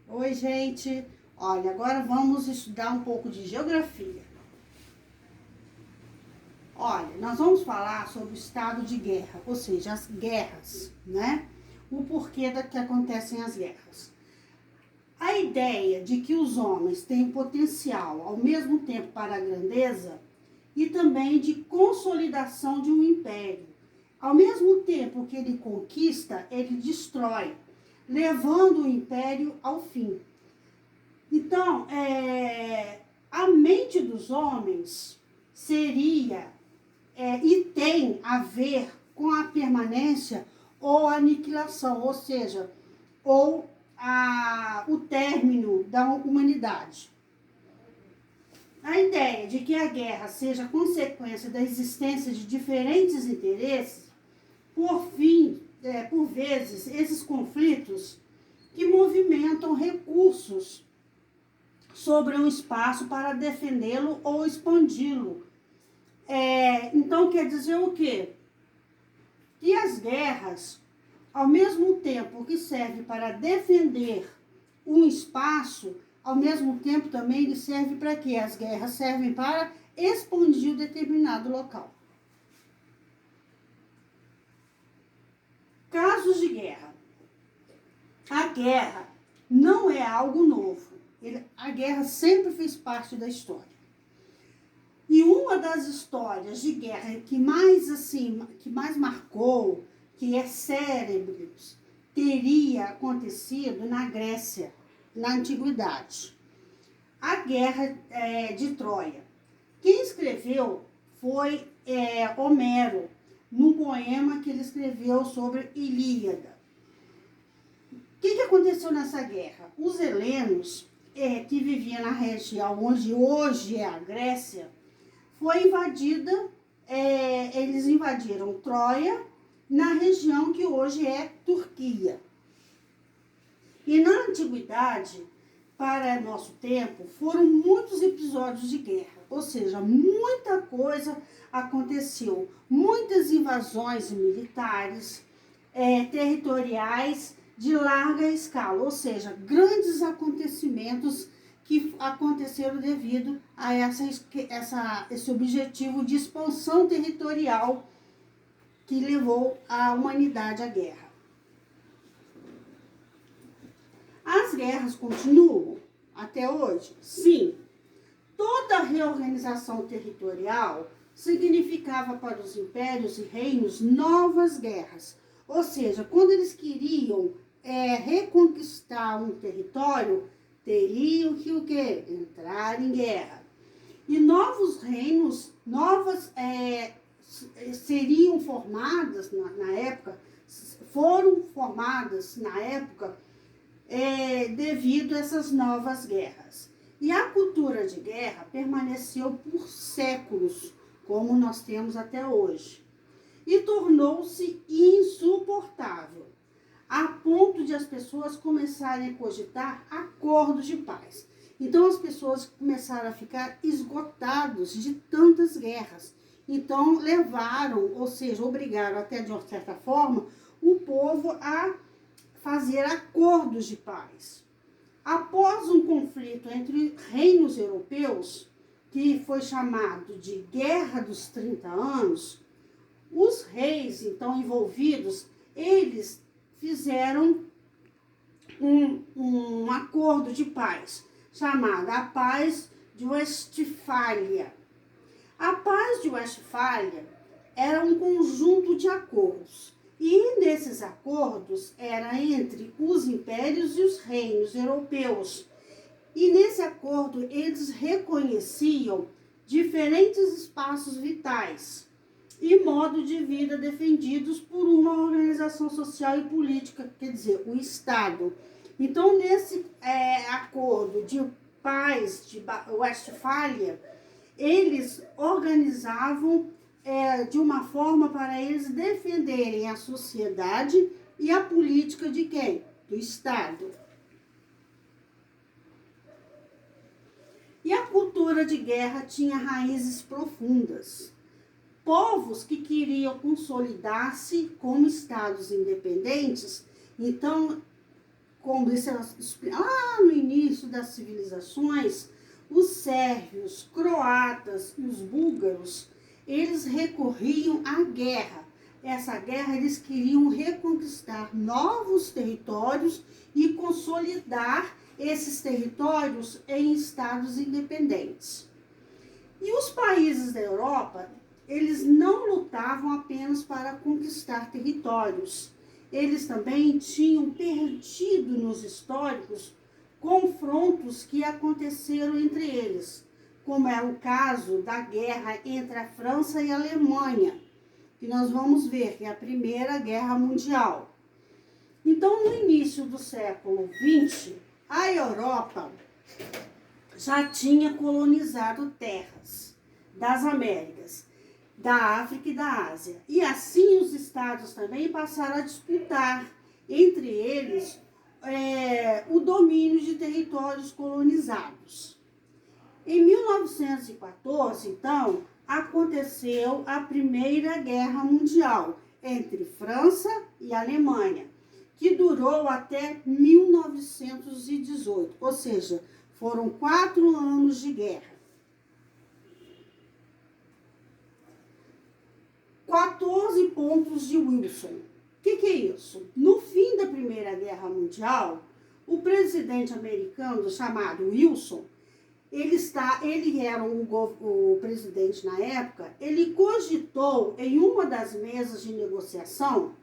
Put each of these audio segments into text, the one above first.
Oi, gente. Olha, agora vamos estudar um pouco de geografia. Olha, nós vamos falar sobre o estado de guerra, ou seja, as guerras, né? O porquê que acontecem as guerras. A ideia de que os homens têm potencial ao mesmo tempo para a grandeza e também de consolidação de um império. Ao mesmo tempo que ele conquista, ele destrói, levando o império ao fim. Então, a mente dos homens seria e tem a ver com a permanência ou a aniquilação, ou seja, o término da humanidade. A ideia de que a guerra seja consequência da existência de diferentes interesses, por vezes, esses conflitos que movimentam recursos sobre um espaço para defendê-lo ou expandi-lo. Então, quer dizer o quê? Que as guerras, ao mesmo tempo que servem para defender um espaço, ao mesmo tempo também ele serve para quê? As guerras servem para expandir determinado local. Casos de guerra. A guerra não é algo novo. A guerra sempre fez parte da história. E uma das histórias de guerra que mais marcou, que é célebres, teria acontecido na Grécia, na Antiguidade. A Guerra de Troia. Quem escreveu foi Homero, num poema que ele escreveu sobre Ilíada. O que aconteceu nessa guerra? Os helenos, que viviam na região onde hoje é a Grécia, foi invadida, eles invadiram Troia, na região que hoje é Turquia. E na antiguidade, para nosso tempo, foram muitos episódios de guerra, ou seja, muita coisa aconteceu, muitas invasões militares, territoriais de larga escala, ou seja, grandes acontecimentos que aconteceram devido a esse objetivo de expansão territorial que levou a humanidade à guerra. As guerras continuam até hoje? Sim. Toda reorganização territorial significava para os impérios e reinos novas guerras. Ou seja, quando eles queriam reconquistar um território, teriam que o quê? Entrar em guerra. E novos reinos, seriam formadas na época, foram formadas na época devido a essas novas guerras. E a cultura de guerra permaneceu por séculos, como nós temos até hoje. E tornou-se insuportável, a ponto de as pessoas começarem a cogitar acordos de paz. Então as pessoas começaram a ficar esgotadas de tantas guerras. Então levaram, ou seja, obrigaram até de uma certa forma, o povo a fazer acordos de paz. Após um conflito entre reinos europeus, que foi chamado de Guerra dos 30 Anos, os reis, então, envolvidos, eles fizeram um acordo de paz, chamado a Paz de Westfália. A Paz de Westfália era um conjunto de acordos, e nesses acordos era entre os impérios e os reinos europeus. E nesse acordo eles reconheciam diferentes espaços vitais e modo de vida defendidos por uma organização social e política, quer dizer, o Estado. Então, nesse acordo de paz de Westfália, eles organizavam de uma forma para eles defenderem a sociedade e a política de quem? Do Estado. E a cultura de guerra tinha raízes profundas. Povos que queriam consolidar-se como estados independentes, então, como isso lá das civilizações, os sérvios, croatas e os búlgaros, eles recorriam à guerra. Essa guerra eles queriam reconquistar novos territórios e consolidar esses territórios em estados independentes. E os países da Europa, eles não lutavam apenas para conquistar territórios. Eles também tinham perdido nos históricos confrontos que aconteceram entre eles, como é o caso da guerra entre a França e a Alemanha, que nós vamos ver que é a Primeira Guerra Mundial. Então, no início do século XX, a Europa já tinha colonizado terras das Américas, da África e da Ásia. E assim os estados também passaram a disputar entre eles o domínio de territórios colonizados. Em 1914, então, aconteceu a Primeira Guerra Mundial entre França e Alemanha, que durou até 1918, ou seja, foram 4 anos de guerra. 14 pontos de Wilson. O que é isso? No fim da Primeira Guerra Mundial, o presidente americano chamado Wilson, ele era o presidente na época, ele cogitou em uma das mesas de negociação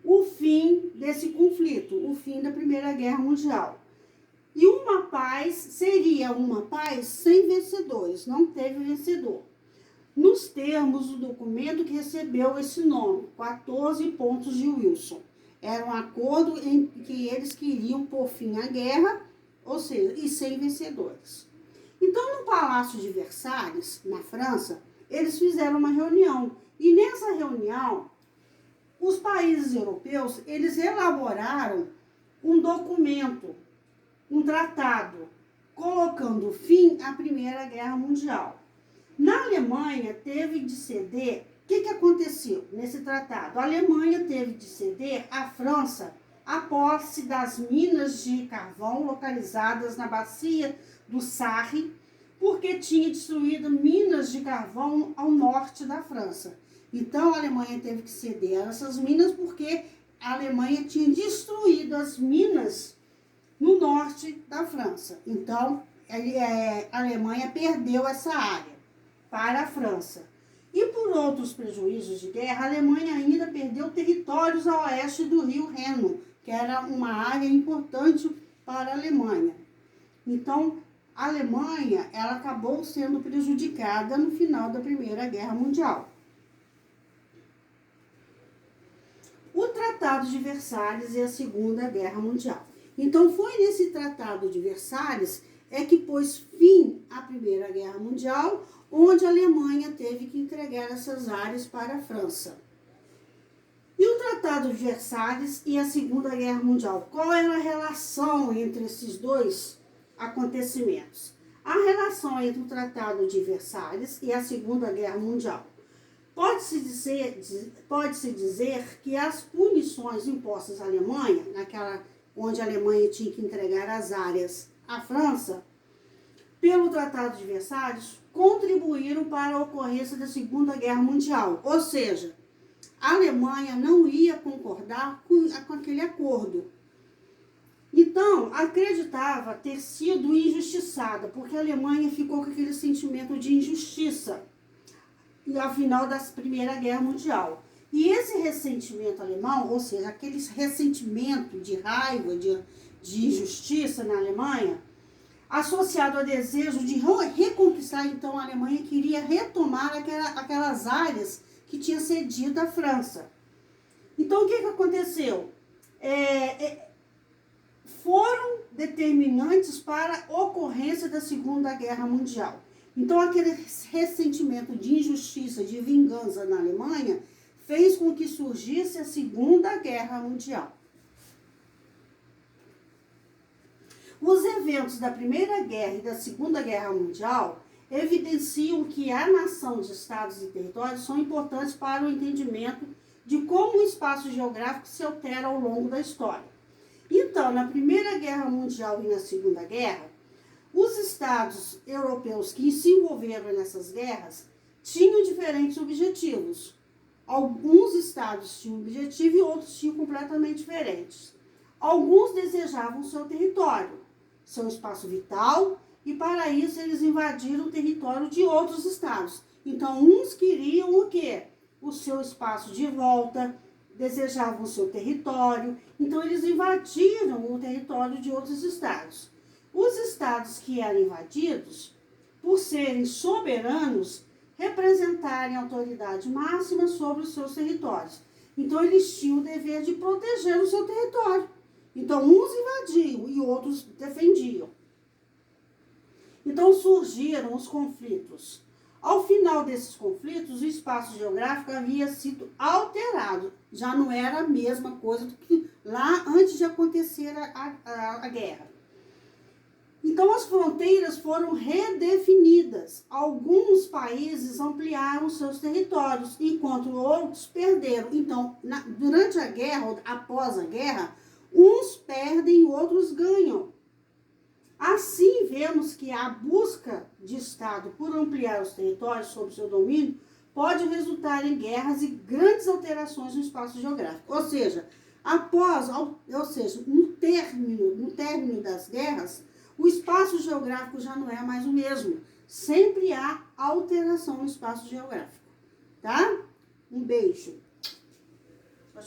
o fim desse conflito, o fim da Primeira Guerra Mundial. E uma paz seria uma paz sem vencedores, não teve vencedor. Nos termos do documento que recebeu esse nome, 14 pontos de Wilson. Era um acordo em que eles queriam pôr fim à guerra, ou seja, e sem vencedores. Então, no Palácio de Versalhes, na França, eles fizeram uma reunião. E nessa reunião, os países europeus, eles elaboraram um documento, um tratado, colocando fim à Primeira Guerra Mundial. Na Alemanha, teve de ceder. O que aconteceu nesse tratado? A Alemanha teve de ceder à França a posse das minas de carvão localizadas na bacia do Sarre, porque tinha destruído minas de carvão ao norte da França. Então, a Alemanha teve que ceder essas minas porque a Alemanha tinha destruído as minas no norte da França. Então, a Alemanha perdeu essa área para a França. E por outros prejuízos de guerra, a Alemanha ainda perdeu territórios a oeste do rio Reno, que era uma área importante para a Alemanha. Então, a Alemanha ela acabou sendo prejudicada no final da Primeira Guerra Mundial. O Tratado de Versalhes e a Segunda Guerra Mundial. Então, foi nesse Tratado de Versalhes que pôs fim à Primeira Guerra Mundial, onde a Alemanha teve que entregar essas áreas para a França. E o Tratado de Versalhes e a Segunda Guerra Mundial? Qual era a relação entre esses dois acontecimentos? A relação entre o Tratado de Versalhes e a Segunda Guerra Mundial. Pode-se dizer que as punições impostas à Alemanha, naquela onde a Alemanha tinha que entregar as áreas à França, pelo Tratado de Versalhes, contribuíram para a ocorrência da Segunda Guerra Mundial. Ou seja, a Alemanha não ia concordar com aquele acordo. Então, acreditava ter sido injustiçada, porque a Alemanha ficou com aquele sentimento de injustiça ao final da Primeira Guerra Mundial. E esse ressentimento alemão, ou seja, aquele ressentimento de raiva, de injustiça na Alemanha, associado ao desejo de reconquistar, então a Alemanha queria retomar aquelas áreas que tinha cedido à França. Então, o que aconteceu? Foram determinantes para a ocorrência da Segunda Guerra Mundial. Então, aquele ressentimento de injustiça, de vingança na Alemanha, fez com que surgisse a Segunda Guerra Mundial. Os eventos da Primeira Guerra e da Segunda Guerra Mundial evidenciam que a nação de estados e territórios são importantes para o entendimento de como o espaço geográfico se altera ao longo da história. Então, na Primeira Guerra Mundial e na Segunda Guerra, Os estados europeus que se envolveram nessas guerras tinham diferentes objetivos. Alguns estados tinham um objetivo e outros tinham completamente diferentes. Alguns desejavam seu território, seu espaço vital, e para isso eles invadiram o território de outros estados. Então, uns queriam o quê? O seu espaço de volta, desejavam o seu território. Então, eles invadiram o território de outros estados. Os estados que eram invadidos, por serem soberanos, representarem a autoridade máxima sobre os seus territórios. Então, eles tinham o dever de proteger o seu território. Então, uns invadiam e outros defendiam. Então, surgiram os conflitos. Ao final desses conflitos, o espaço geográfico havia sido alterado. Já não era a mesma coisa do que lá antes de acontecer a guerra. Então, as fronteiras foram redefinidas. Alguns países ampliaram seus territórios, enquanto outros perderam. Então, durante a guerra, ou após a guerra, uns perdem e outros ganham. Assim, vemos que a busca de Estado por ampliar os territórios sob seu domínio pode resultar em guerras e grandes alterações no espaço geográfico. Ou seja, no término das guerras, o espaço geográfico já não é mais o mesmo. Sempre há alteração no espaço geográfico, tá? Um beijo.